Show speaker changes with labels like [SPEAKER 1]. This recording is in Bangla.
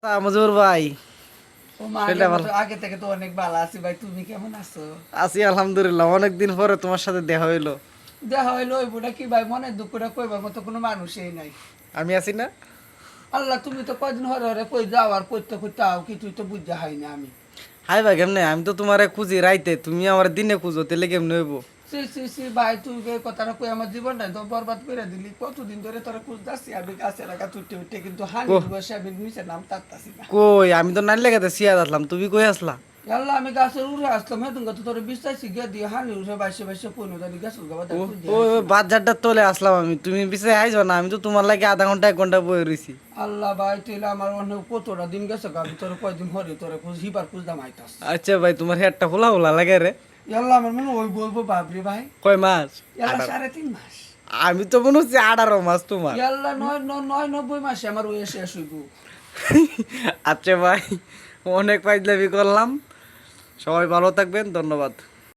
[SPEAKER 1] মজুর ভাই,
[SPEAKER 2] ও মা
[SPEAKER 1] শরীরটা ভালো?
[SPEAKER 2] আগে থেকে তো অনেক ভালো আছি ভাই, তুমি কেমন আছো?
[SPEAKER 1] আছি আলহামদুলিল্লাহ, অনেকদিন পরে তোমার সাথে দেখা হইলো।
[SPEAKER 2] দেখা হইলো ওই বুড়া কি ভাই, মনে দুঃখটা কইবার মতো কোনো মানুষই নাই।
[SPEAKER 1] আমি আছি না?
[SPEAKER 2] আল্লাহ, তুমি তো কয়দিন হরে হরে কই যাও আর কইতে কইতে আও, কিছুই তো বুঝা হয় না আমি।
[SPEAKER 1] হাই ভাই, কেমনে? আমি তো তোমারে খুঁজি রাইতে, তুমি আমার দিনে খুঁজো, তাহলে কেমনে হইব?
[SPEAKER 2] সি সি সি ভাই, তুই এই কথাটা কই আমার জীবনটাই তো বরবাদ করে দিলি। কতদিন ধরে তোরা খুঁজতাছি আমি, গাছে লাগা উঠতে উঠতে, কিন্তু
[SPEAKER 1] কো
[SPEAKER 2] হানির বসে আমি নিচে নাম তাকতাছি না।
[SPEAKER 1] কই, আমি তো নাইলে গেতে সিয়া আসলাম, তুমি কই আসলা?
[SPEAKER 2] আল্লাহ, আমি গাছের উড়ে আসলাম, হ্যাঁ তুমি তো তোর বিশ্বাসী গিয়ে দিয়ে হানি উঠে বাইশে বাইশে পনেরো জানি গাছের গাবা
[SPEAKER 1] ও
[SPEAKER 2] খুঁজে
[SPEAKER 1] ও
[SPEAKER 2] আসলাম।
[SPEAKER 1] বাজারটা তোলে আসলাম আমি, তুমি পিছে আইছো না? আমি তো তোমার লাগে আধা ঘন্টা 1 ঘন্টা বয়ে রইছি।
[SPEAKER 2] আল্লাহ ভাই, তুই আমার অনেক কতটা দিন গেছে গাবি, তোর কয়দিন হরে তোরে খুঁজ হিবার খুঁজদাম আইতাস।
[SPEAKER 1] আচ্ছা ভাই, তোমার হেডটা খোলা খোলা লাগে রে।
[SPEAKER 2] আল্লাহ, আমার মনে ওই বলবো বাবরি ভাই।
[SPEAKER 1] কয় মাস?
[SPEAKER 2] আল্লাহ,
[SPEAKER 1] 18।
[SPEAKER 2] 3.5 মাস।
[SPEAKER 1] আমি তো মনে হচ্ছে 18 মাস তোমার।
[SPEAKER 2] আল্লাহ, 99 মাসে আমার ওই শেষ হইব।
[SPEAKER 1] আচ্ছা ভাই, অনেক ফাইজলামি করলাম। সবাই ভালো থাকবেন, ধন্যবাদ।